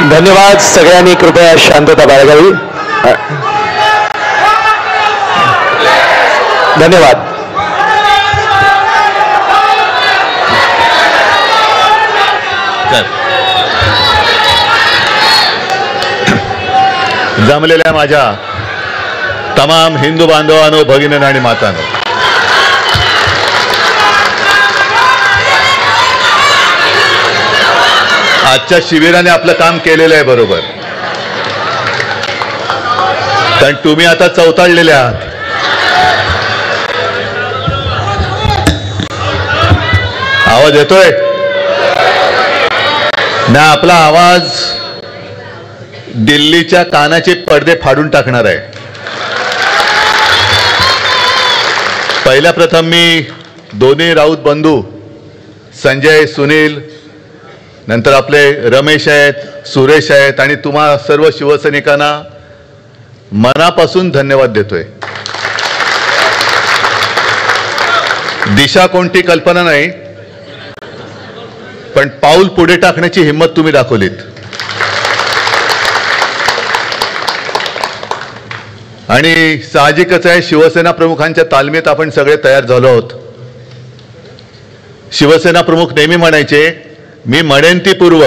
धन्यवाद. सगळ्यांनी कृपया शांतता बाळगावी. धन्यवाद. जमलेल्या माझ्या तमाम हिंदू बांधवांनो, भगिनींनो आणि मातांनो, आजच्या शिबिराने आपलं काम केलेलं आहे बरोबर. कारण तुम्ही आता चौताळलेले आहात. आवाज येतोय ना? आपला आवाज दिल्लीच्या कानाचे पडदे फाडून टाकणार आहे. पहिल्या प्रथम मी दोन्ही राऊत बंधू संजय, सुनील, नंतर आपले रमेश आहेत, सुरेश आहेत आणि तुम्हा सर्व शिवसैनिकांना मनापासून धन्यवाद देतोय. दिशा कोणती कल्पना नाही, पण पाऊल पुढे टाकण्याची हिंमत तुम्ही दाखवलीत. आणि साहजिकच आहे, शिवसेना प्रमुखांच्या तालमीत आपण सगळे तयार झालो आहोत. शिवसेना प्रमुख नेहमी म्हणायचे, मी म्हणेन ती पूर्व.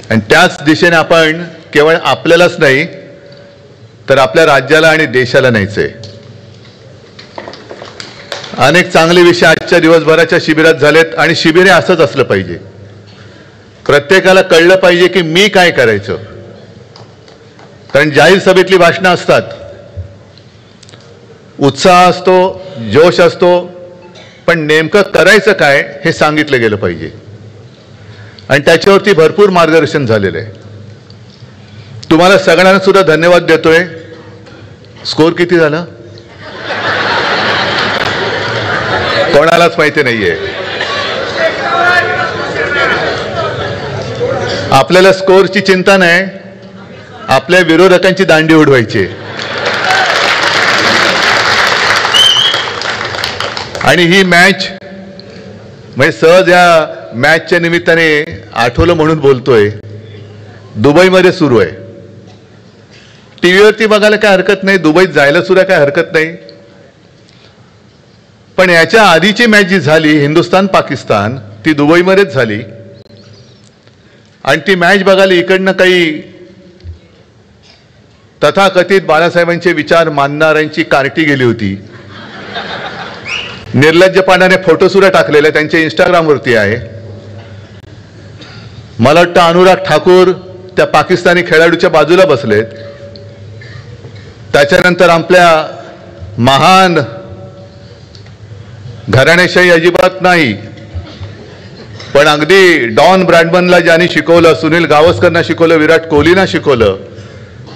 आणि त्याच दिशेने आपण केवळ आपल्यालाच नाही तर आपल्या राज्याला आणि देशाला न्यायचंय. अनेक चांगले विषय आजच्या दिवसभराच्या शिबिरात झालेत आणि शिबिरे असंच असलं पाहिजे. प्रत्येकाला कळलं पाहिजे की मी काय करायचं. कारण जाहीर सभेतली भाषणं असतात, उत्साह असतो, जोश असतो, पण नेमकं करायचं काय हे सांगितलं गेलं पाहिजे. आणि त्याच्यावरती भरपूर मार्गदर्शन झालेलं आहे. तुम्हाला सगळ्यांना सुद्धा धन्यवाद देतोय. स्कोर किती झाला कोणालाच माहिती नाहीये. आपल्याला स्कोरची चिंता नाही, आपल्या विरोधकांची दांडी उडवायची. आणि ही मॅच म्हणजे सहज या मॅचच्या निमित्ताने आठवलं म्हणून बोलतोय, दुबईमध्ये सुरू आहे. टीव्हीवरती बघायला काय हरकत नाही, दुबईत जायला सुद्धा काय हरकत नाही. पण याच्या आधीची मॅच जी झाली हिंदुस्थान पाकिस्तान, ती दुबईमध्येच झाली. आणि ती मॅच बघायला इकडनं काही तथाकथित बाळासाहेबांचे विचार मानणाऱ्यांची कार्टी गेली होती. निर्लज्जपणाने फोटो सुद्धा टाकलेले त्यांच्या इंस्टाग्रामवरती आहे. मला वाटतं अनुराग ठाकूर त्या पाकिस्तानी खेळाडूच्या बाजूला बसलेत. त्याच्यानंतर आपल्या महान घराणेशाही अजिबात नाही, पण अगदी डॉन ब्रॅडमनला ज्यांनी शिकवलं, सुनील गावस्करना शिकवलं, विराट कोहलीना शिकवलं,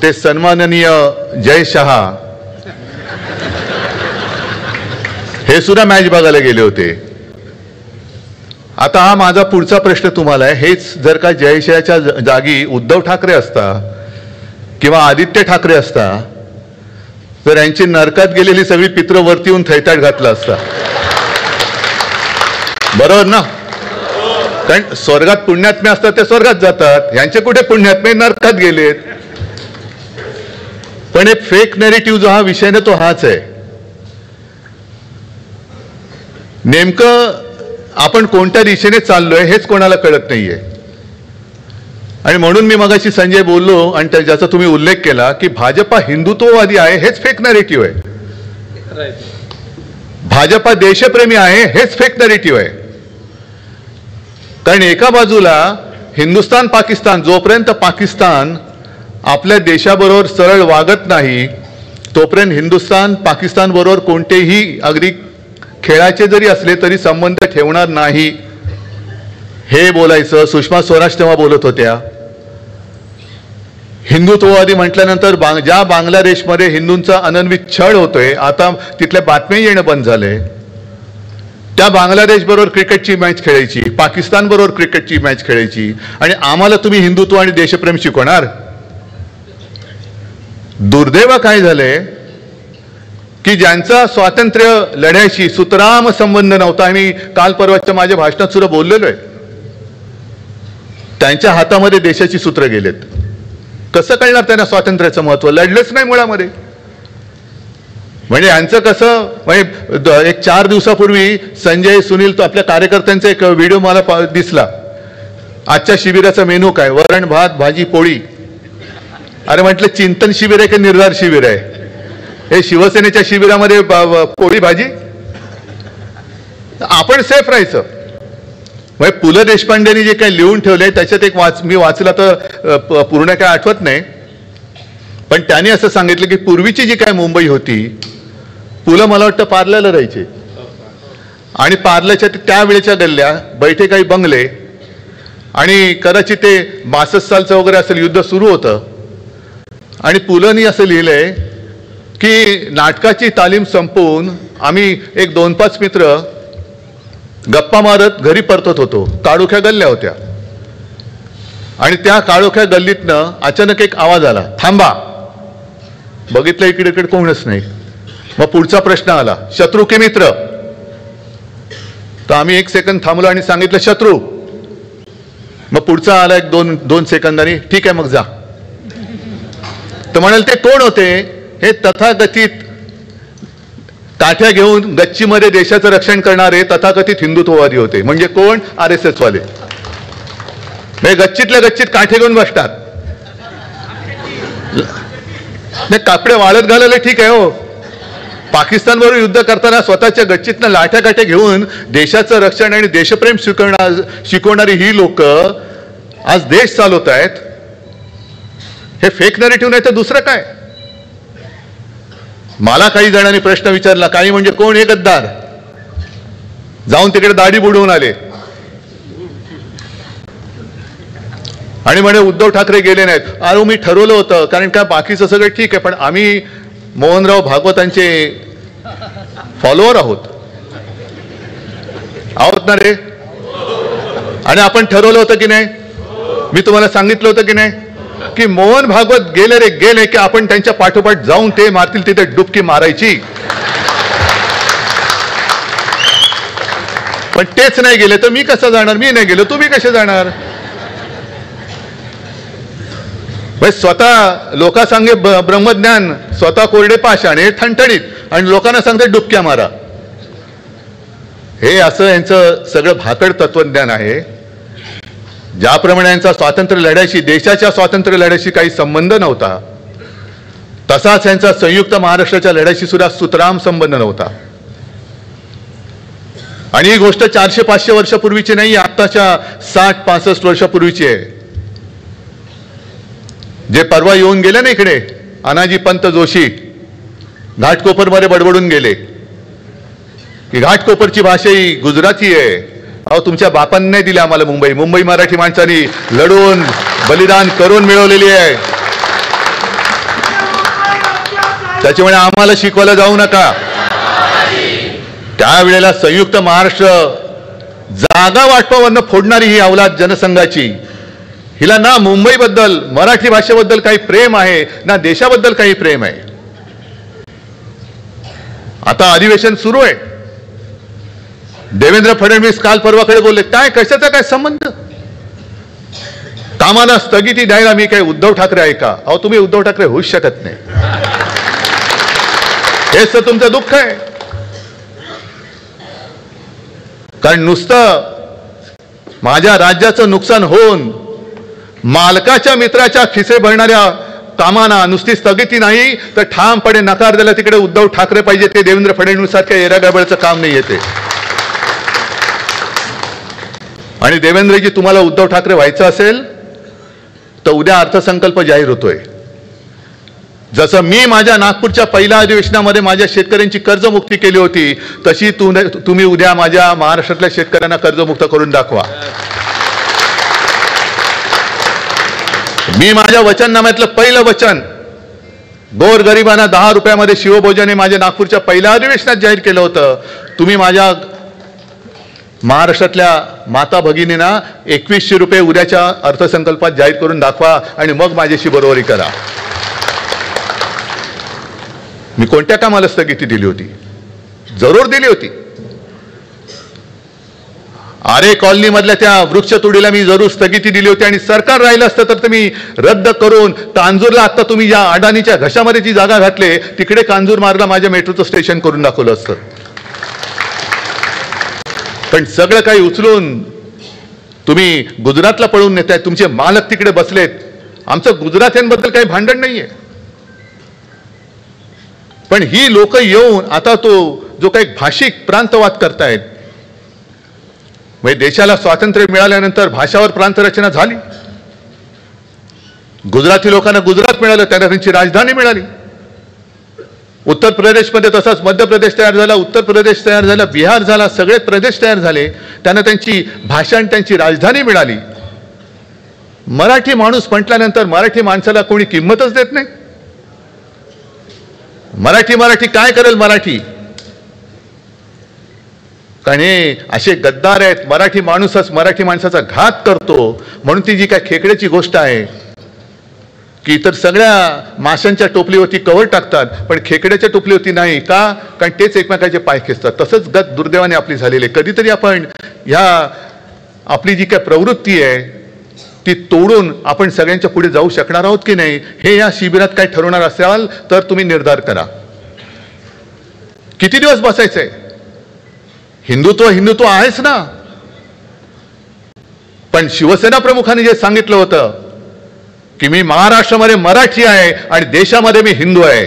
ते सन्माननीय जय शहा हे सुद्धा मॅच बघायला गेले होते. आता हा माझा पुढचा प्रश्न तुम्हाला आहे, हेच जर का जयशहाच्या जागी उद्धव ठाकरे असता किंवा आदित्य ठाकरे असता तर यांची नरकात गेलेली सगळी पित्र वरती येऊन थैताट घातला असता. बरोबर ना? कारण स्वर्गात पुण्यात्मे असतात ते स्वर्गात जातात, यांचे कुठे पुण्यात्मे नरकात गेलेत. पण एक फेक नॅरेटिव्ह जो हा विषय ना तो हाच आहे. नेमकं आपण कोणत्या दिशेने चाललोय हेच कोणाला कळत नाहीये. आणि म्हणून मी मगाशी संजय बोललो आणि ज्याचा तुम्ही उल्लेख केला की भाजपा हिंदुत्ववादी आहे हेच फेक नॅरेटिव्ह आहे. भाजपा देशप्रेमी आहे हेच फेक नॅरेटिव्ह आहे. कारण एका बाजूला हिंदुस्थान पाकिस्तान, जोपर्यंत पाकिस्तान आपल्या देशाबरोबर सरळ वागत नाही तोपर्यंत हिंदुस्थान पाकिस्तान बरोबर कोणतेही अगदी खेळाचे जरी असले तरी संबंध ठेवणार नाही हे बोलायचं. सुषमा स्वराज तेव्हा बोलत होत्या. हिंदुत्ववादी म्हटल्यानंतर ज्या बांगलादेशमध्ये हिंदूंचा अनन्वित छळ होतोय, आता तिथल्या बातम्या येणं बंद झालंय. त्या बांगलादेश बरोबर क्रिकेटची मॅच खेळायची, पाकिस्तान बरोबर क्रिकेटची मॅच खेळायची आणि आम्हाला तुम्ही हिंदुत्व आणि देशप्रेम शिकवणार. दुर्दैव काय झालंय की ज्यांचा स्वातंत्र्य लढ्याशी सुतराम संबंध नव्हता, आणि काल परवाच्या माझ्या भाषणात सुद्धा बोललेलो आहे, त्यांच्या हातामध्ये देशाची सूत्र गेलेत. कसं कळणार त्यांना स्वातंत्र्याचं महत्व? लढलेच नाही मुळामध्ये. म्हणजे यांचं कसं, म्हणजे एक 4 दिवसापूर्वी संजय सुनील तो आपल्या कार्यकर्त्यांचा एक व्हिडिओ मला दिसला. आजच्या शिबिराचा मेनू काय? वरण भात भाजी पोळी. अरे म्हटलं चिंतन शिबिर आहे की निर्धार शिबिर आहे? हे शिवसेनेच्या शिबिरामध्ये पोळी भाजी. आपण सेफ राहायचं. म्हणजे पु ल देशपांडेंनी जे काही लिहून ठेवले त्याच्यात एक मी वाचला तर पूर्ण काय आठवत नाही, पण त्यांनी असं सांगितलं की पूर्वीची जी काय मुंबई होती, पु ल मला वाटतं पार्ल्याला राहायचे आणि पार्ल्याच्या त्यावेळेच्या गल्ल्या बैठे काही बंगले आणि कदाचित ते 62 सालचं वगैरे असेल युद्ध सुरू होतं. आणि पुलंनी असं लिहिलंय की नाटकाची तालीम संपवून आम्ही एक 2-5 मित्र गप्पा मारत घरी परतत होतो. काळोख्या गल्ल्या होत्या आणि त्या काळोख्या गल्लीतनं अचानक एक आवाज आला, थांबा. बघितलं इकडे इकडे कोणच नाही. मग पुढचा प्रश्न आला, शत्रू की मित्र? तर आम्ही 1 सेकंद थांबलो आणि सांगितलं शत्रू. मग पुढचा आला एक 2 सेकंदांनी, ठीक आहे मग जा. तर म्हणाल ते कोण होते? हे तथाकथित काठ्या घेऊन गच्चीमध्ये देशाचं रक्षण करणारे तथाकथित हिंदुत्ववादी होते. म्हणजे कोण? RSS वाले. म्हणजे गच्चीतल्या गच्चीत काठे घेऊन बसतात. कापडे वाळत घालायला ठीक आहे हो. पाकिस्तानबरोबर युद्ध करताना स्वतःच्या गच्चीतनं लाठ्या काठ्या घेऊन देशाचं रक्षण आणि देशप्रेम शिकवणारी ही लोक आज देश चालवत आहेत. हे फेक नरेटिव्ह नाही तर दुसरं काय? मला काही जणांनी प्रश्न विचारला, काही म्हणजे कोण? हे गद्दार. जाऊन तिकडे दाढी बुडवून आले आणि म्हणे उद्धव ठाकरे गेले नाहीत. अरे मी ठरवलं होतं, कारण काय बाकीचं सगळं ठीक आहे, पण आम्ही मोहनराव भागवतांचे फॉलोअर आहोत ना रे. आणि आपण ठरवलं होतं की नाही? मी तुम्हाला सांगितलं होतं की नाही की मोहन भागवत गेले रे गेले की आपण त्यांच्या पाठोपाठ जाऊन ते मारतील तिथे डुबकी मारायची. पण तेच नाही गेले तर मी कसं जाणार? मी नाही गेलो, तुम्ही कसे जाणार? स्वतः लोका सांगे ब्रह्मज्ञान, स्वतः कोरडे पाषाण, हे ठणठणीत, आणि लोकांना सांगते डुबक्या मारा. हे असं यांचं सगळं भाकड तत्वज्ञान आहे. ज्याप्रमाणे यांचा स्वातंत्र्य लढ्याशी, देशाच्या स्वातंत्र्य लढ्याशी काही संबंध नव्हता, तसाच यांचा संयुक्त महाराष्ट्राच्या लढ्याशी सुद्धा सुतराम संबंध नव्हता. आणि ही गोष्ट 400-500 वर्षापूर्वीची नाही, आत्ताच्या 60-65 वर्षापूर्वीची आहे. जे परवा येऊन गेले ना इकडे, अनाजी पंत जोशी घाटकोपरमध्ये बडबडून गेले की घाटकोपरची भाषा ही गुजराती आहे. अहो तुमच्या बापांनी नाही दिली आम्हाला मुंबई मराठी माणसांनी लढून बलिदान करून मिळवलेली आहे. त्याच्यामुळे आम्हाला शिकवायला जाऊ नका. त्यावेळेला संयुक्त महाराष्ट्र जागा वाटपावरनं फोडणारी ही अवलाद जनसंघाची, हिला ना मुंबईबद्दल, मराठी भाषेबद्दल काही प्रेम आहे, ना देशाबद्दल काही प्रेम आहे. आता अधिवेशन सुरू आहे. देवेंद्र फडणवीस काल परवाकडे बोलले, काय कशाचा काय संबंध? कामाला स्थगिती द्यायला मी काय उद्धव ठाकरे आहे का? अहो तुम्ही उद्धव ठाकरे होऊच शकत नाही. हेच तर तुमचं दुःख आहे. कारण नुसतं माझ्या राज्याचं नुकसान होऊन मालकाच्या मित्राच्या खिसे भरणाऱ्या कामांना नुसती स्थगिती नाही तर ठामपणे नकार दिला तिकडे उद्धव ठाकरे पाहिजे. ते देवेंद्र फडणवीस सारख्या येरागडबडचं काम नाही येते. आणि देवेंद्रजी तुम्हाला उद्धव ठाकरे व्हायचं असेल तर उद्या अर्थसंकल्प जाहीर होतोय. जसं मी माझ्या नागपूरच्या पहिल्या अधिवेशनामध्ये माझ्या शेतकऱ्यांची कर्जमुक्ती केली होती, तशी तुम्ही उद्या माझ्या महाराष्ट्रातल्या शेतकऱ्यांना कर्जमुक्त करून दाखवा. मी माझ्या वचननाम्यातलं पहिलं वचन गोरगरिबांना 10 रुपयामध्ये शिवभोजन हे माझ्या नागपूरच्या पहिल्या अधिवेशनात जाहीर केलं होतं. तुम्ही माझ्या महाराष्ट्रातल्या माता भगिनींना 2100 रुपये उद्याच्या अर्थसंकल्पात जाहीर करून दाखवा आणि मग माझ्याशी बरोबरी करा. मी कोणत्या कामाला स्थगिती दिली होती? जरूर दिली होती. आरे कॉलनी मधल्या त्या वृक्षतोडीला मी जरूर स्थगिती दिली होती आणि सरकार राहिलं असतं तर तुम्ही रद्द करून कांजूरला आता तुम्ही या अडाणीच्या घशामध्ये जी जागा घातले तिकडे कांजूर मार्गला माझ्या मेट्रोचं स्टेशन करून दाखवलं असतं. पण सगळं काही उचलून तुम्ही गुजरातला पळून नेताय. तुमचे मालक तिकडे बसलेत. आमचं गुजरात्यांबद्दल काही भांडण नाहीये. पण ही लोक येऊन आता तो जो काही भाषिक प्रांतवाद करतायत, म्हणजे देशाला स्वातंत्र्य मिळाल्यानंतर भाषावर प्रांतरचना झाली. गुजराती लोकांना गुजरात मिळालं, त्यांना त्यांची राजधानी मिळाली. उत्तर प्रदेशमध्ये तसाच मध्य प्रदेश तयार झाला, उत्तर प्रदेश तयार झाला, बिहार झाला, सगळे प्रदेश तयार झाले. त्यांना त्यांची भाषा आणि त्यांची राजधानी मिळाली. मराठी माणूस म्हटल्यानंतर मराठी माणसाला कोणी किंमतच देत नाही. मराठी काय करेल मराठी? कारण हे असे गद्दार आहेत. मराठी माणूसच मराठी माणसाचा घात करतो. म्हणून ती जी काय खेकड्याची गोष्ट आहे की इतर सगळ्या माशांच्या टोपलीवरती कव्हर टाकतात पण खेकड्याच्या टोपलीवरती नाही का? कारण तेच एकमेकांचे पाय खेचतात. तसंच गत दुर्दैवाने आपली झालेली आहे. कधीतरी आपण ह्या आपली जी काय प्रवृत्ती आहे ती तोडून आपण सगळ्यांच्या पुढे जाऊ शकणार आहोत की नाही हे या शिबिरात काय ठरवणार असाल तर तुम्ही निर्धार करा. किती दिवस बसायचंय? हिंदुत्व आहेच ना. पण शिवसेना प्रमुखांनी जे सांगितलं होतं की मी महाराष्ट्रामध्ये मराठी आहे आणि देशामध्ये मी हिंदू आहे,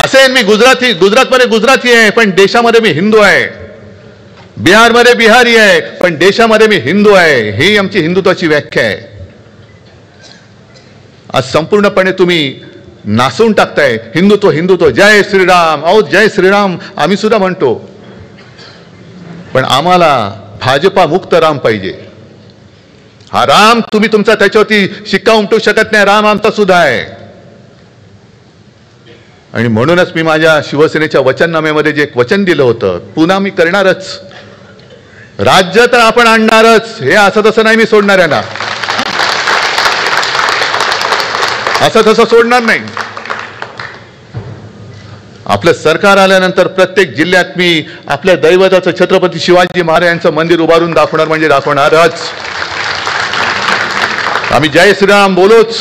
असेल मी गुजरातमध्ये गुजराती आहे पण देशामध्ये मी हिंदू आहे, बिहारमध्ये बिहारी आहे पण देशामध्ये मी हिंदू आहे, ही आमची हिंदुत्वाची व्याख्या आहे. आज संपूर्णपणे तुम्ही नासून टाकताय हिंदुत्व. जय श्रीराम. अहो जय श्रीराम आम्ही सुद्धा म्हणतो, पण आम्हाला भाजपा मुक्त राम पाहिजे. हा राम तुम्ही तुमचा त्याच्यावरती शिक्का उमटू शकत नाही. राम आमचा सुद्धा आहे. आणि म्हणूनच मी माझ्या शिवसेनेच्या वचननाम्यामध्ये जे एक वचन दिलं होतं पुन्हा मी करणारच. राज्य तर आपण आणणारच. हे असं तसं नाही मी सोडणार यांना. असं तसं सोडणार नाही. आपलं सरकार आल्यानंतर प्रत्येक जिल्ह्यात मी आपल्या दैवताचं छत्रपती शिवाजी महाराजांचं मंदिर उभारून दाखवणार म्हणजे दाखवणारच. आम्ही जय श्रीराम बोलूच,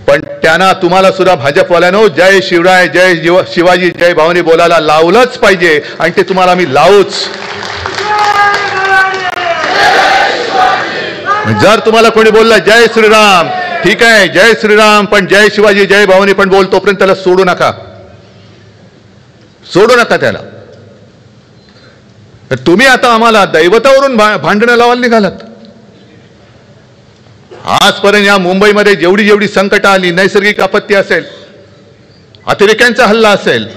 पण त्यांना तुम्हाला सुद्धा भाजपवाल्यानो जय शिवराय, जय शिवाजी, जय भवानी बोलायला लावलंच पाहिजे आणि ते तुम्हाला आम्ही लावूच. जर तुम्हाला कोणी बोलला जय श्रीराम ठीक आहे, जय श्रीराम पण जय शिवाजी जय भवानी पण बोल, तोपर्यंत त्याला सोडू नका त्याला. तुम्ही आता आम्हाला दैवतावरून भांडणं लावायला निघालात. आजपर्यंत या मुंबईमध्ये जेवढी संकट आली, नैसर्गिक आपत्ती असेल, अतिरेक्यांचा हल्ला असेल,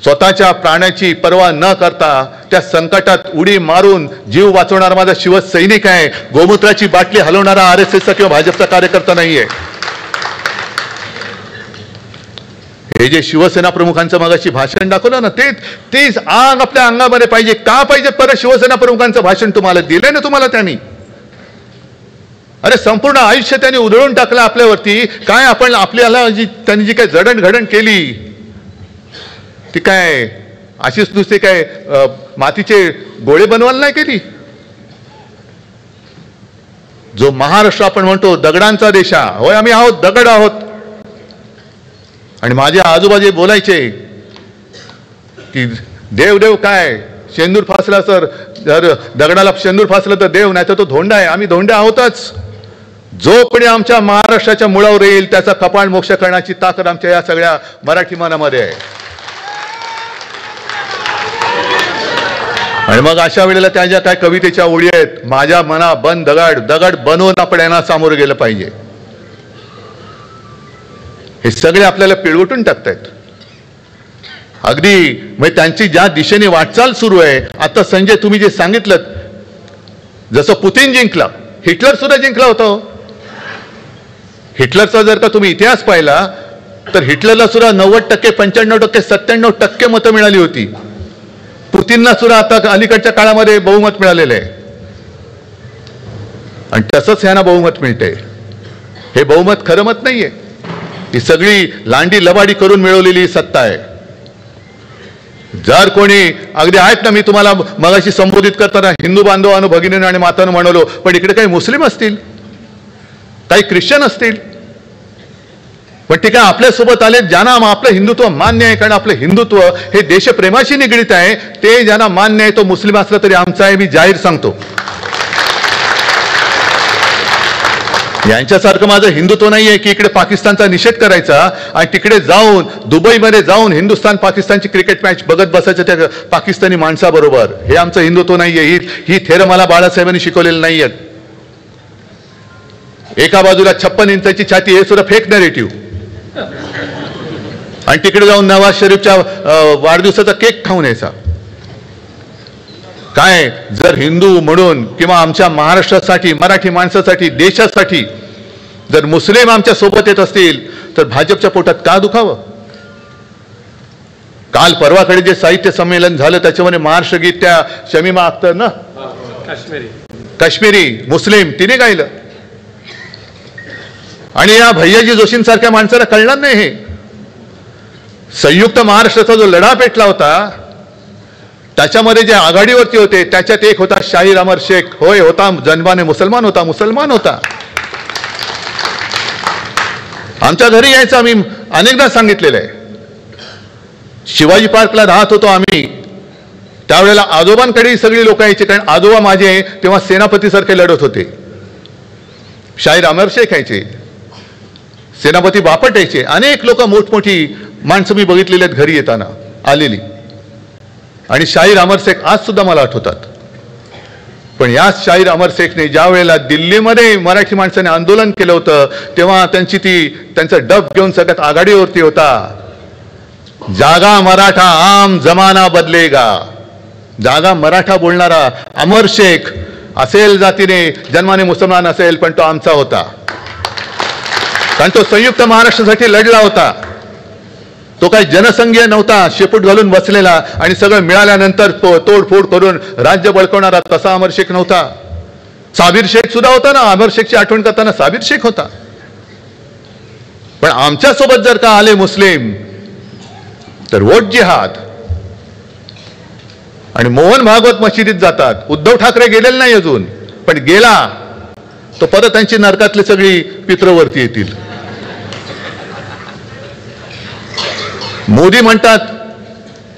स्वतःच्या प्राण्याची पर्वा न करता त्या संकटात उडी मारून जीव वाचवणारा माझा शिवसैनिक आहे. गोमूत्राची बाटली हलवणारा RSSचा किंवा भाजपचा कार्यकर्ता नाहीये. हे जे शिवसेना प्रमुखांचं मगाशी भाषण दाखवलं ना तेच आग आपल्या अंगामध्ये पाहिजे. का पाहिजे? परत शिवसेना प्रमुखांचं भाषण तुम्हाला दिलंय ना तुम्हाला त्यांनी. अरे संपूर्ण आयुष्य त्यांनी उधळून टाकलं आपल्यावरती. काय आपण आपल्याला त्यांनी जी काय जडणघडण केली ती काय अशीच नुसते काय मातीचे गोळे बनवायला नाही केली. जो महाराष्ट्र आपण म्हणतो दगडांचा देश, होय आम्ही आहोत, दगड आहोत. आणि माझे आजोबाजे बोलायचे की देव काय, शेंदूर फासला तर दगडाला शेंदूर फासलं तर देव, नाही तर तो धोंडा आहे. आम्ही धोंडे आहोतच. जो कोणी आमच्या महाराष्ट्राच्या मुळावर येईल त्याचा कपाळ मोक्ष करण्याची ताकद आमच्या या सगळ्या मराठी मनामध्ये आहे. आणि मग अशा वेळेला त्या ज्या काय कवितेच्या ओळी आहेत, माझ्या मना बन दगड बनवून आपण यांना सामोरं गेलं पाहिजे, हे सगळे आपल्याला पिळवटून टाकतायत. अगदी म्हणजे त्यांची ज्या दिशेने वाटचाल सुरू आहे. आता संजय तुम्ही जे सांगितलं, जसं पुतीन जिंकला, हिटलर सुद्धा जिंकला होता. हिटलरचा जर का तुम्ही इतिहास पाहिला तर हिटलरला सुद्धा 90%, 95%, 97% मतं मिळाली होती. पुतीनला सुद्धा आता अलीकडच्या काळामध्ये बहुमत मिळालेलं आहे. आणि तसंच ह्यांना बहुमत मिळतंय. हे बहुमत खरं मत नाहीये. ही सगळी लांडी लबाडी करून मिळवलेली सत्ता आहे. जर कोणी अगदी आहेत ना, मी तुम्हाला मगाशी संबोधित करताना हिंदू बांधवांनो, भगिनींनो आणि मातांनो म्हणलो, पण इकडे काही मुस्लिम असतील, काही ख्रिश्चन असतील, पण ठीक आहे, आपल्यासोबत आले ज्यांना आपलं हिंदुत्व मान्य आहे, कारण आपलं हिंदुत्व हे देशप्रेमाशी निगडीत आहे, ते ज्यांना मान्य आहे, तो मुस्लिम असला तरी आमचा आहे, मी जाहीर सांगतो. यांच्यासारखं माझं हिंदुत्व नाही आहे की इकडे पाकिस्तानचा निषेध करायचा आणि तिकडे जाऊन दुबईमध्ये जाऊन हिंदुस्थान पाकिस्तानची क्रिकेट मॅच बघत बसायचं त्या पाकिस्तानी माणसाबरोबर. हे आमचं हिंदुत्व नाही आहे. ही थेरं मला बाळासाहेबांनी शिकवलेलं नाही आहेत. एका बाजूला 56 इंचाची छाती, हे सुद्धा फेक नरेटिव्ह, आणि तिकडे जाऊन नवाज शरीफच्या वाढदिवसाचा केक खाऊन यायचा. काय जर हिंदू म्हणून किंवा आमच्या महाराष्ट्रासाठी, मराठी माणसासाठी, देशासाठी जर मुस्लिम आमच्या सोबत येत असतील तर भाजपच्या पोटात का दुखावं? काल परवाकडे जे साहित्य संमेलन झालं त्याच्यामध्ये महाराष्ट्र गीत त्या शमीमा अख्तर ना, काश्मीरी मुस्लिम, तिने गायलं. आणि या भैयाजी जोशींसारख्या माणसाला कळणार नाही हे. संयुक्त महाराष्ट्राचा जो लढा पेटला होता त्याच्यामध्ये जे आघाडीवरती होते त्याच्यात एक होता शाहीर अमर शेख. होय, होता, जन्माने मुसलमान होता. आमच्या घरी यायचं, आम्ही अनेकदा सांगितलेलं आहे. शिवाजी पार्कला राहत होतो आम्ही, त्यावेळेला आजोबांकडे सगळी लोक यायची, कारण आजोबा माझे तेव्हा सेनापतीसारखे लढत होते. शाहीर अमर शेख यायचे, सेनापती बापट यायचे, अनेक लोक मोठमोठी माणसं मी बघितलेली आहेत घरी येताना आलेली. आणि शाहीर अमर शेख आज सुद्धा मला आठवतात. पण याच शाहीर अमर शेखने ज्या वेळेला दिल्लीमध्ये मराठी माणसाने आंदोलन केलं होतं तेव्हा त्यांचा डब घेऊन सगळ्यात आघाडीवरती होता. जागा मराठा, आम जमाना बदलेगा. जागा मराठा बोलणारा अमर शेख असेल जातीने, जन्माने मुसलमान असेल, पण तो आमचा होता, कारण तो संयुक्त महाराष्ट्रासाठी लढला होता. तो काही जनसंघीय नव्हता, शेपूट घालून बसलेला आणि सगळं मिळाल्यानंतर तोडफोड करून राज्य बळकवणारा तसा अमर शेख नव्हता. साबिर शेख सुद्धा होता ना, अमर शेखची आठवण करताना साबिर शेख होता. पण आमच्या सोबत जर का आले मुस्लिम तर वोट जिहाद. आणि मोहन भागवत मशिदीत जातात. उद्धव ठाकरे गेलेले नाही अजून, पण गेला तो परत त्यांची नरकातली सगळी पित्रवरती येतील. मोदी म्हणतात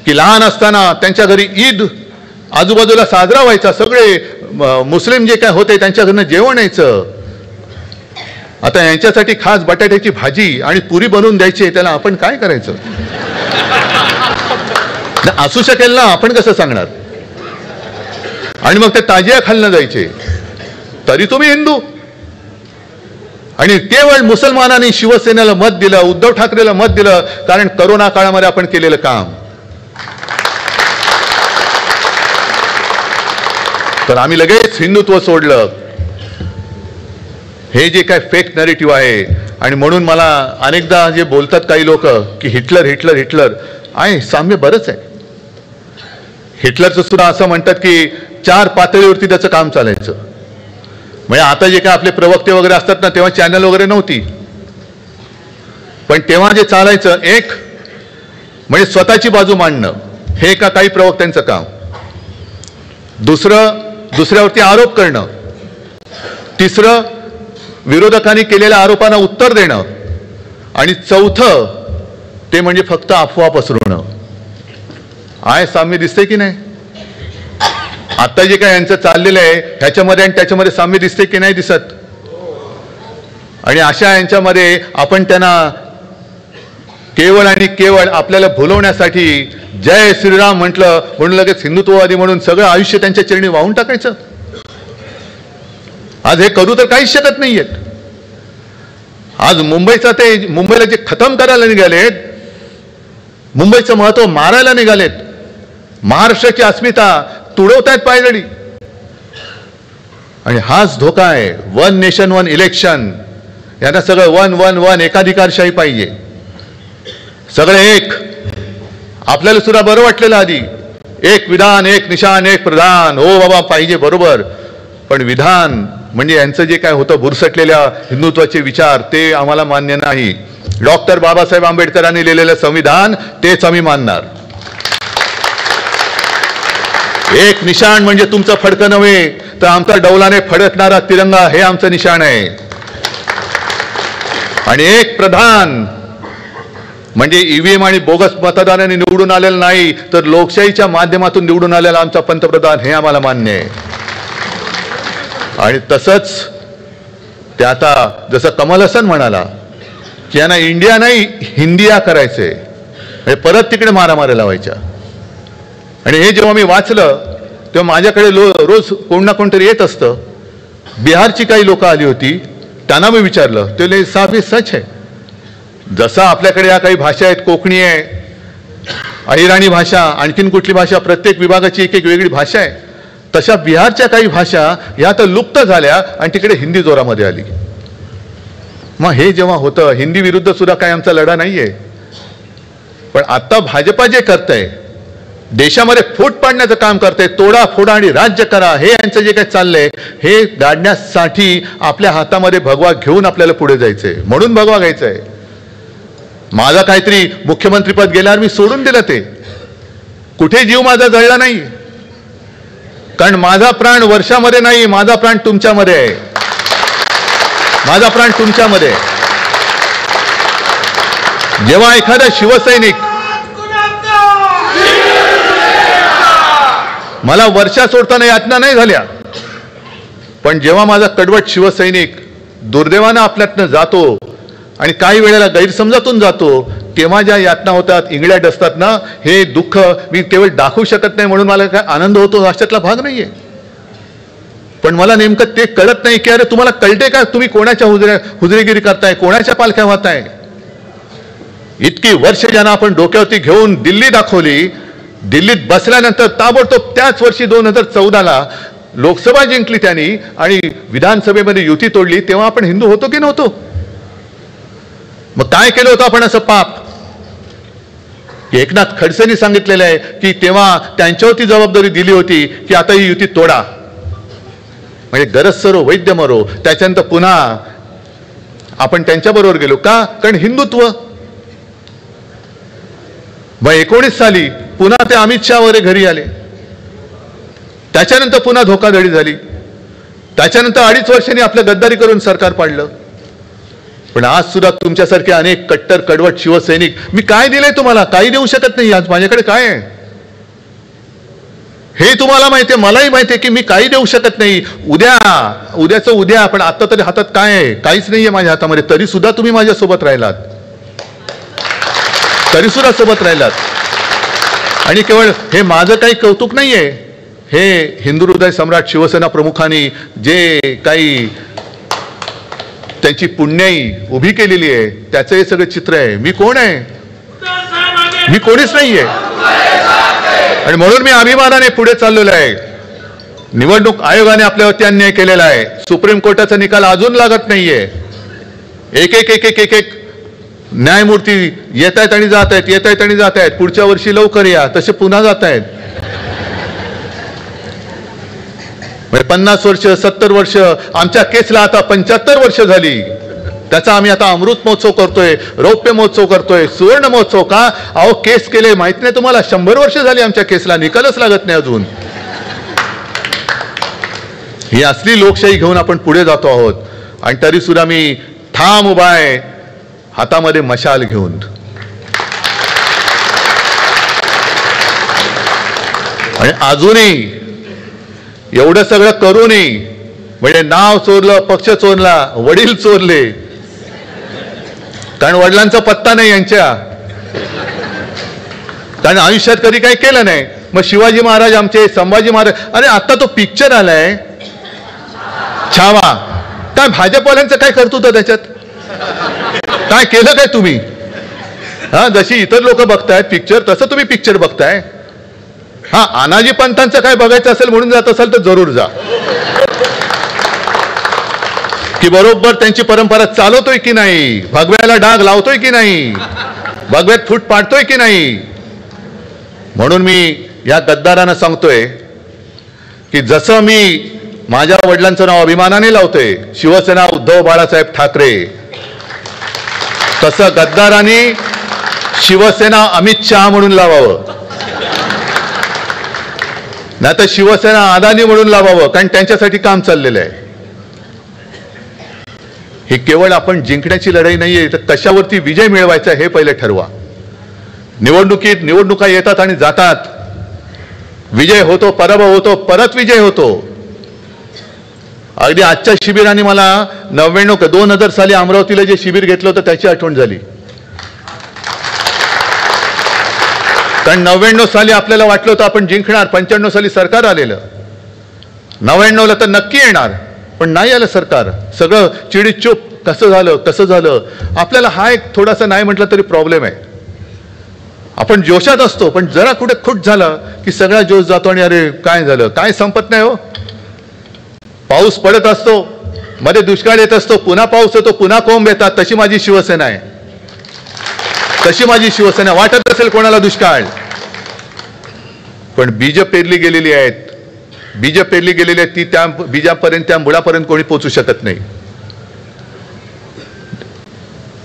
की लहान असताना त्यांच्या घरी ईद आजूबाजूला साजरा व्हायचा, सगळे मुस्लिम जे काय होते त्यांच्या घरनं जेवण यायचं. आता यांच्यासाठी खास बटाट्याची भाजी आणि पुरी बनवून द्यायची, त्याला आपण काय करायचं? असू शकेल ना, आपण कसं सांगणार? आणि मग ते ताजिया खालनं जायचे, तरी तुम्ही हिंदू. आणि केवळ मुसलमानांनी शिवसेनेला मत दिलं, उद्धव ठाकरेला मत दिलं, कारण करोना काळामध्ये आपण केलेलं काम. तर आम्ही लगेच हिंदुत्व सोडलं. हे जे काय फेक नरेटिव्ह आहे. आणि म्हणून मला अनेकदा जे बोलतात काही लोक की हिटलर हिटलर हिटलर आहे, साम्य बरंच आहे. हिटलरचं सुद्धा असं म्हणतात की 4 पातळीवरती त्याचं काम चालायचं. म्हणजे आता जे काय आपले प्रवक्ते वगैरे असतात ना, तेव्हा चॅनल वगैरे नव्हती, पण तेव्हा जे चालायचं, एक म्हणजे स्वतःची बाजू मांडणं, हे का काही प्रवक्त्यांचं काम. दुसरं, दुसऱ्यावरती आरोप करणं. तिसरं, विरोधकांनी केलेल्या आरोपांना उत्तर देणं. आणि चौथं, ते म्हणजे फक्त अफवा पसरवणं. आहे साम्य दिसतंय की नाही? आता जे काय यांचं चाललेलं आहे ह्याच्यामध्ये आणि त्याच्यामध्ये साम्य दिसते की नाही दिसत? आणि अशा यांच्यामध्ये आपण त्यांना केवळ आणि केवळ आपल्याला भुलवण्यासाठी जय श्रीराम म्हटलं म्हणून लगेच हिंदुत्ववादी म्हणून सगळं आयुष्य त्यांच्या चरणी वाहून टाकायचं. आज हे करू तर काहीच शकत नाहीयेत. आज मुंबईला जे खतम करायला निघालेत, मुंबईचं महत्व मारायला निघालेत, महाराष्ट्राची अस्मिता तुडवतायत पायदळी. आणि हाच धोका आहे. 1 नेशन 1 इलेक्शन, यांना सगळं 1-1-1 एकाधिकारशाही पाहिजे. सगळे एक. आपल्याला सुद्धा बरं वाटलेलं आधी, एक विधान एक निशान एक प्रधान, हो बाबा पाहिजे बरोबर. पण विधान म्हणजे यांचं जे काय होतं बुरसटलेल्या हिंदुत्वाचे विचार, ते आम्हाला मान्य नाही. डॉक्टर बाबासाहेब आंबेडकरांनी लिहिलेलं संविधान तेच आम्ही मानणार. एक निशाण म्हणजे तुमचं फडकं नव्हे तर आमचा डौलाने फडकणारा तिरंगा हे आमचं निशाण आहे. आणि एक प्रधान म्हणजे ईव्हीएम आणि बोगस मतदाराने निवडून आलेला नाही तर लोकशाहीच्या माध्यमातून निवडून आलेला आमचा पंतप्रधान हे आम्हाला मान्य आहे. आणि तसंच ते आता जसं कमल हसन म्हणाला की यांना इंडिया नाही हिंदिया करायचंय, म्हणजे परत तिकडे मारामाऱ्या लावायच्या. आणि हे जेव्हा मी वाचलं तेव्हा माझ्याकडे रोज कोण ना कोणतरी येत असतं. बिहारची काही लोक आली होती, त्यांना मी विचारलं, ते बोलले साहब हे सच है. जसं आपल्याकडे या काही भाषा आहेत, कोकणी आहे, अहिराणी भाषा, आणखीन कुठली भाषा, प्रत्येक विभागाची एक एक वेगळी भाषा आहे, तशा बिहारच्या काही भाषा या तर लुप्त झाल्या आणि तिकडे हिंदी जोरामध्ये आली. मग हे जेव्हा होतं, हिंदी विरुद्ध सुद्धा काही आमचा लढा नाहीये, पण आता भाजपा जे करतंय देशामध्ये फूट पाडण्याचं काम करते, तोडा फोडा आणि राज्य करा, हे यांचं जे काही चाललंय हे गाडण्यासाठी आपल्या हातामध्ये भगवा घेऊन आपल्याला पुढे जायचंय. म्हणून भगवा घ्यायचंय. माझा काहीतरी मुख्यमंत्रीपद गेल्यावर मी सोडून दिलं, ते कुठे जीव माझा जळला नाही, कारण माझा प्राण वर्षामध्ये नाही, माझा प्राण तुमच्यामध्ये आहे. माझा प्राण तुमच्यामध्ये. जेव्हा एखादा शिवसैनिक मला वर्षा सोडताना यातना नाही झाल्या, पण जेव्हा माझा कडवट शिवसैनिक दुर्दैवानं आपल्यातनं जातो आणि काही वेळेला गैरसमजातून जातो, तेव्हा ज्या यातना होतात, इंगळ्या असतात ना, हे दुःख मी केवळ दाखवू शकत नाही म्हणून मला काय आनंद होतो अशातला भाग नाहीये. पण मला नेमकं ते कळत नाही की अरे तुम्हाला कळते का तुम्ही कोणाच्या हुजरेगिरी करताय, कोणाच्या पालख्या वाहताय. इतकी वर्ष ज्यांना आपण डोक्यावरती घेऊन दिल्ली दाखवली, दिल्लीत बसल्यानंतर ताबडतोब त्याच वर्षी 2014ला लोकसभा जिंकली त्यांनी आणि विधानसभेमध्ये युती तोडली, तेव्हा आपण हिंदू होतो की नव्हतो. मग काय केलं होतं आपण असं पाप. एकनाथ खडसेंनी सांगितलेलं आहे की तेव्हा त्यांच्यावरती जबाबदारी दिली होती की आता ही युती तोडा, म्हणजे गरज सरो वैद्य मरो. त्याच्यानंतर पुन्हा आपण त्यांच्याबरोबर गेलो का, कारण हिंदुत्व. मग 19 साली पुन्हा ते अमित शाह वगैरे घरी आले, त्याच्यानंतर पुन्हा धोकाधडी झाली, त्याच्यानंतर 2.5 वर्षांनी आपलं गद्दारी करून सरकार पाडलं. पण आज सुद्धा तुमच्यासारखे अनेक कट्टर कडवट शिवसैनिक, मी काय दिलंय तुम्हाला, काही देऊ शकत नाही. आज माझ्याकडे काय आहे हे तुम्हाला माहिती आहे, मलाही माहिती आहे की मी काही देऊ शकत नाही. उद्याचं उद्या, पण आता तरी हातात काय आहे, काहीच नाहीये माझ्या हातामध्ये. तरी सुद्धा तुम्ही माझ्यासोबत राहिलात, तरी सुद्धा सोबत राहिलात. आणि केवळ हे माझं काही कौतुक नाहीये, हे हिंदू हृदय सम्राट शिवसेना प्रमुखांनी जे काही त्यांची पुण्याई उभी केलेली आहे त्याचं हे सगळं चित्र आहे. मी कोण आहे, मी कोणीच नाहीये. आणि म्हणून मी अभिमानाने पुढे चाललेलो आहे. निवडणूक आयोगाने आपल्यावरती अन्याय केलेला आहे, सुप्रीम कोर्टाचा निकाल अजून लागत नाहीये. एक एक एक एक एक एक न्यायमूर्ती येत आहेत आणि जात आहेत, येत आहेत आणि जात आहेत. पुढच्या वर्षी लवकर या, तसे पुन्हा जात आहेत. 50 वर्ष 70 वर्ष, आमच्या केसला आता 75 वर्ष झाली. त्याचा आम्ही आता अमृत महोत्सव करतोय, रौप्य महोत्सव करतोय, सुवर्ण महोत्सव. का अहो केस केले माहित नाही तुम्हाला, 100 वर्ष झाली आमच्या केसला, निकालच लागत नाही अजून. ही असली लोकशाही घेऊन आपण पुढे जातो आहोत. आणि तरी सुद्धा मी ठाम उभा आहे, हातामध्ये मशाल घेऊन. आणि अजूनही एवढं सगळं करूनही, म्हणजे नाव चोरलं, पक्ष चोरला, वडील चोरले, कारण वडिलांचा पत्ता नाही यांच्या, कारण आयुष्यात कधी काही केलं नाही. मग शिवाजी महाराज आमचे, संभाजी महाराज, अरे आता तो पिक्चर आलाय छावा, काय भाजपवाल्यांचं काय कर्तृत्व त्याच्यात, काय केलं काय तुम्ही. हा, जशी इतर लोक बघतायत पिक्चर तसं तुम्ही पिक्चर बघताय. हा, अनाजी पंतांचं काय बघायचं असेल म्हणून जात असेल तर जरूर जा, की बरोबर त्यांची परंपरा चालवतोय की नाही, भगव्याला डाग लावतोय की नाही, भगव्यात फूट पाडतोय की नाही. म्हणून मी या गद्दारांना सांगतोय की जसं मी माझ्या वडिलांचं नाव अभिमानाने लावतोय, शिवसेना उद्धव बाळासाहेब ठाकरे, तसं गद्दारांनी शिवसेना अमित शहा म्हणून लावावं. नाही तर शिवसेना अदानी म्हणून लावावं, कारण त्यांच्यासाठी काम चाललेलं आहे. हे केवळ आपण जिंकण्याची लढाई नाहीये, तर कशावरती विजय मिळवायचा हे पहिले ठरवा. निवडणुका येतात आणि जातात, विजय होतो, पराभव होतो, परत विजय होतो. अगदी आजच्या शिबिराने मला 2000 साली अमरावतीला जे शिबिर घेतलं होतं त्याची आठवण झाली. कारण 99 साली आपल्याला वाटलं होतं आपण जिंकणार, 95 साली सरकार आलेलं, 99ला तर नक्की येणार, पण नाही आलं सरकार. सगळं चिडीत चूप, कसं झालं. आपल्याला हा एक थोडासा नाही म्हटलं तरी प्रॉब्लेम आहे. आपण जोशात असतो, पण जरा कुठे खुट झालं की सगळा जोश जातो आणि अरे काय झालं, काय संपत नाही हो. पाऊस पडत असतो, मध्ये दुष्काळ येत असतो, पुन्हा पाऊस येतो, पुन्हा कोंब येतात. तशी माझी शिवसेना आहे, तशी माझी शिवसेना. वाटत असेल कोणाला दुष्काळ, पण बीज पेरली गेलेली आहेत, ती त्या बीजापर्यंत, त्या मुळापर्यंत कोणी पोहोचू शकत नाही.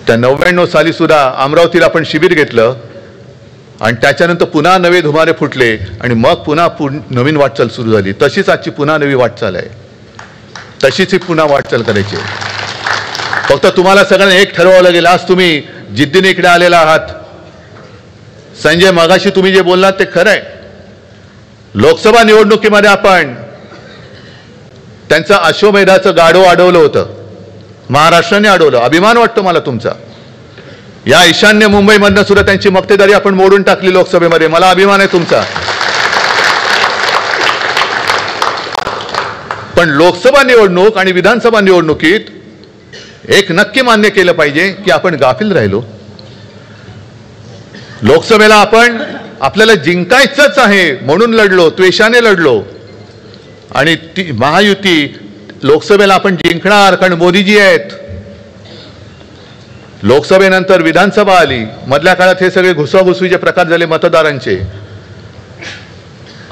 त्या 99 साली सुद्धा अमरावतीला आपण शिबिर घेतलं आणि त्याच्यानंतर पुन्हा नवे धुमारे फुटले आणि मग पुन्हा नवीन वाटचाल सुरू झाली. तशीच आजची पुन्हा नवी वाटचाल आहे, तशीच ही पुन्हा वाटचाल करायची. फक्त तुम्हाला सगळ्यांना एक ठरवावं लागेल. आज तुम्ही जिद्दीने इकडे आलेला आहात. संजय, मगाशी तुम्ही जे बोललात ते खरं आहे. लोकसभा निवडणुकीमध्ये आपण त्यांचं अश्वमेधाचं गाढव अडवलं होतं, महाराष्ट्राने अडवलं. अभिमान वाटतो मला तुमचा. या ईशान्य मुंबईमधनं सुद्धा त्यांची मक्तेदारी आपण मोडून टाकली लोकसभेमध्ये. मला अभिमान आहे तुमचा. पण लोकसभा निवडणूक आणि विधानसभा निवडणुकीत एक नक्की मान्य केलं पाहिजे की आपण गाफील राहिलो. लोकसभेला आपल्याला जिंकायचंच आहे म्हणून लढलो, त्वेषाने लढलो. आणि ती महायुती लोकसभेला आपण जिंकणार कारण मोदीजी आहेत. लोकसभेनंतर विधानसभा आली, मधल्या काळात हे सगळे घुसवाघुसवीचे प्रकार झाले मतदारांचे.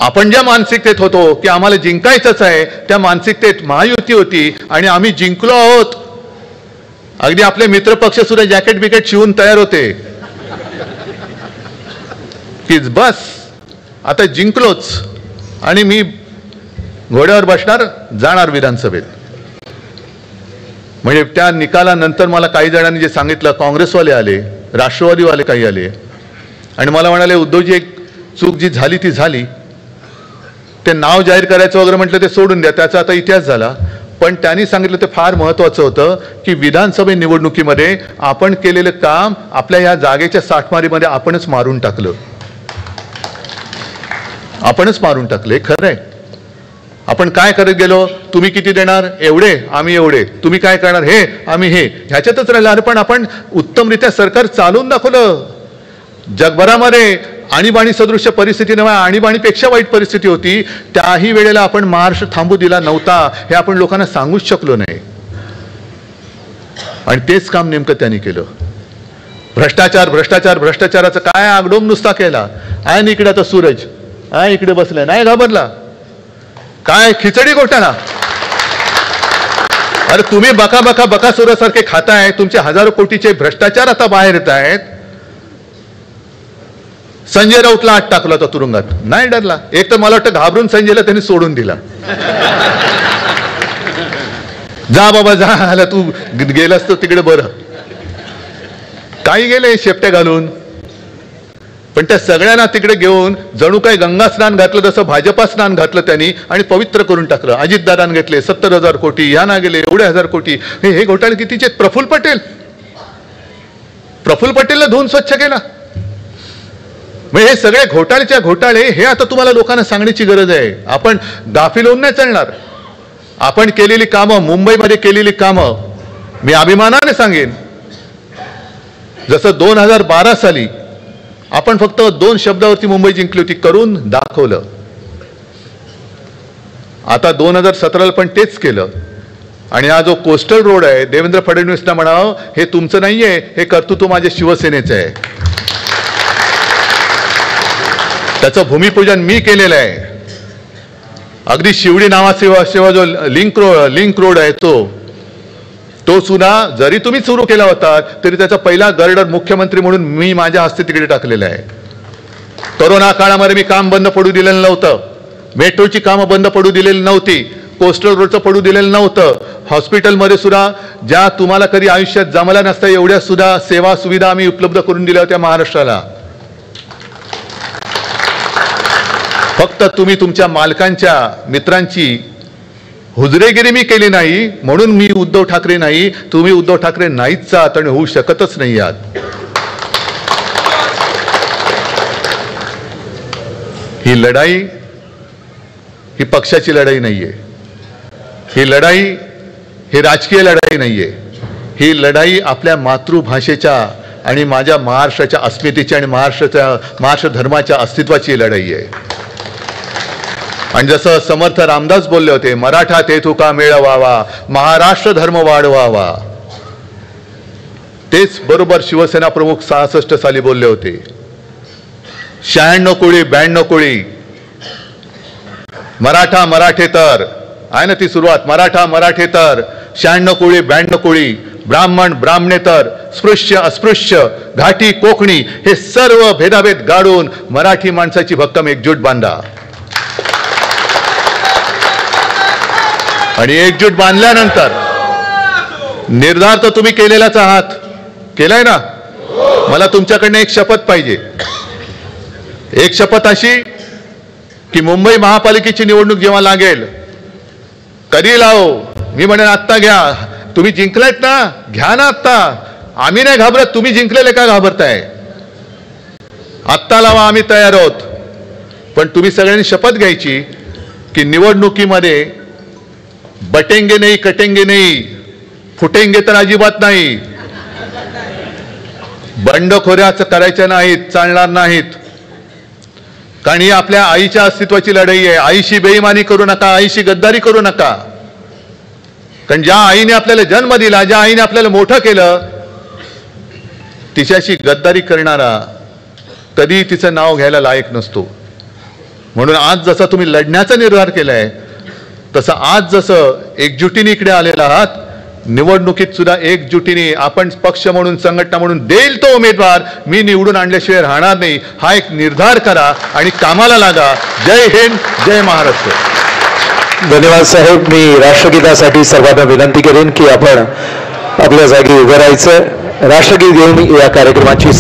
आपण ज्या मानसिकतेत होतो की आम्हाला जिंकायचंच आहे, त्या मानसिकतेत महायुती होती आणि आम्ही जिंकलो आहोत. अगदी आपले मित्रपक्ष सुद्धा जॅकेट बिकेट शिवून तयार होते की बस आता जिंकलोच आणि मी घोड्यावर बसणार, जाणार विधानसभेत. म्हणजे त्या निकालानंतर मला काही जणांनी जे सांगितलं, काँग्रेसवाले आले, राष्ट्रवादीवाले काही आले आणि मला म्हणाले, उद्धवजी एक चूक जी झाली ती झाली, ते नाव जाहीर करायचं वगैरे म्हटलं ते सोडून द्या, त्याचा आता इतिहास झाला. पण त्यांनी सांगितलं ते फार महत्वाचं होतं की विधानसभा निवडणुकीमध्ये आपण केलेलं काम आपल्या ह्या जागेच्या साठमारीमध्ये आपणच मारून टाकलं. हे खरं आहे. आपण काय करत गेलो, तुम्ही किती देणार, एवढे, आम्ही एवढे, तुम्ही काय करणार, हे, आम्ही हे, ह्याच्यातच राहिलं. अरे पण आपण उत्तमरित्या सरकार चालवून दाखवलं. जगभरामध्ये आणीबाणी सदृश्य परिस्थिती नव्हे, आणीबाणीपेक्षा वाईट परिस्थिती होती, त्याही वेळेला आपण महाराष्ट्र थांबू दिला नव्हता. हे आपण लोकांना सांगूच शकलो नाही. आणि तेच काम नेमकं त्यांनी केलं. भ्रष्टाचाराचं काय आगडोम नुसता केला. आहे इकडे आता सूरज आहे, इकडे बसलाय, नाही घाबरला. काय खिचडी घोटाळा. अरे तुम्ही बकासुरासारखे खाताय, तुमचे हजारो कोटीचे भ्रष्टाचार आता बाहेर येत आहेत. संजय राऊतला आत टाकला होता तुरुंगात, नाही डरला. एक तर मला वाटतं घाबरून संजयला त्यांनी सोडून दिला. जा बाबा जा, आला तू गेलास तर तिकडे बरं. काही गेले शेपट्या घालून, पण त्या सगळ्यांना तिकडे घेऊन जणू काही गंगा स्नान घातलं तसं भाजपा स्नान घातलं त्यांनी आणि पवित्र करून टाकलं. अजितदादांनी घेतले 70,000 कोटी, ह्या ना गेले एवढे 1000 कोटी. हे घोटाळे कितीचे. प्रफुल्ल पटेलला धुवून स्वच्छ केला. म्हणजे हे सगळे घोटाळे हे आता तुम्हाला लोकांना सांगण्याची गरज आहे. आपण गाफील होऊन नाही चालणार. आपण केलेली कामं, मुंबईमध्ये केलेली कामं मी अभिमानाने सांगेन. जसं 2012 साली आपण फक्त 2 शब्दावरती मुंबई जिंकली होती, करून दाखवलं. आता 2017ला पण तेच केलं. आणि हा जो कोस्टल रोड आहे, देवेंद्र फडणवीसना म्हणावं, हे तुमचं नाहीये, हे कर्तृत्व माझ्या शिवसेनेचं आहे. त्याचं भूमिपूजन मी केलेलं आहे. अगदी शिवडी नावासेवा जो लिंक रोड आहे तो सुद्धा जरी तुम्ही सुरू केला होता तरी त्याचा पहिला गर्डर मुख्यमंत्री म्हणून मी माझ्या हस्ते तिकडे टाकलेला आहे. कोरोना काळामध्ये मी काम बंद पडू दिलेलं नव्हतं. मेट्रोची कामं बंद पडू दिलेली नव्हती, कोस्टल रोडचं पडू दिलेलं नव्हतं, हॉस्पिटलमध्ये सुद्धा ज्या तुम्हाला कधी आयुष्यात जमल्या नसत्या एवढ्या सुद्धा सेवा सुविधा आम्ही उपलब्ध करून दिल्या होत्या महाराष्ट्राला. फक्त तुम्ही तुमच्या मालकांच्या मित्रांची हुजरेगिरी मी केली नाही म्हणून मी उद्धव ठाकरे नाही, तुम्ही उद्धव ठाकरे नाहीच आहात आणि होऊ शकतच नाही आहात. ही लढाई ही पक्षाची लढाई नाहीये, ही लढाई ही राजकीय लढाई नाहीये, ही लढाई आपल्या मातृभाषेच्या आणि माझ्या महाराष्ट्राच्या अस्मितेची आणि महाराष्ट्र धर्माच्या अस्तित्वाची लढाई आहे. आणि जसं समर्थ रामदास बोलले होते, मराठा ते तुका मिळवावा, महाराष्ट्र धर्म वाढवावा, तेच बरोबर शिवसेना प्रमुख 66 साली बोलले होते. 96 कोळी 92 कोळी, मराठा मराठेतर आहे ना ती सुरुवात, मराठा मराठेतर, 96 कोळी 92 कोळी, ब्राह्मण ब्राह्मणेतर, स्पृश्य अस्पृश्य, घाटी कोकणी, हे सर्व भेदाभेद गाडून मराठी माणसाची भक्कम एकजूट बांधा. आणि एकजूट बांधल्यानंतर निर्धार तर तुम्ही केलेलाच आहात, केलाय ना. मला तुमच्याकडनं एक शपथ पाहिजे. एक शपथ अशी की मुंबई महापालिकेची निवडणूक जेव्हा लागेल, कधी लावो, मी म्हणेन आत्ता घ्या. तुम्ही जिंकलायत ना, घ्या ना आत्ता. आम्ही नाही घाबरत, तुम्ही जिंकलेले का घाबरताय? आत्ता लावा, आम्ही तयार आहोत. पण तुम्ही सगळ्यांनी शपथ घ्यायची की निवडणुकीमध्ये बटेंगे नाही, कटेंगे नाही, फुटेंगे तर अजिबात नाही, बंडखोऱ्याच करायच्या नाहीत, चालणार नाहीत. कारण ही आपल्या आईच्या अस्तित्वाची लढाई आहे. आईशी बेईमानी करू नका, आईशी गद्दारी करू नका. कारण ज्या आईने आपल्याला जन्म दिला, ज्या आईने आपल्याला मोठं केलं, तिच्याशी गद्दारी करणारा कधी तिचं नाव घ्यायला लायक नसतो. म्हणून आज जसा तुम्ही लढण्याचा निर्धार केलाय, तसं आज जसं एकजुटीने इकडे आलेला आहात, निवडणुकीत सुद्धा एकजुटीने आपण पक्ष म्हणून संघटना म्हणून देईल तो उमेदवार मी निवडून आणल्याशिवाय राहणार नाही, हा एक निर्धार करा आणि कामाला लागा. जय हिंद, जय महाराष्ट्र. धन्यवाद साहेब. मी राष्ट्रगीतासाठी सर्वांना विनंती करेन की आपण आपल्या जागी उभं राहायचं. राष्ट्रगीत घेऊन या कार्यक्रमाची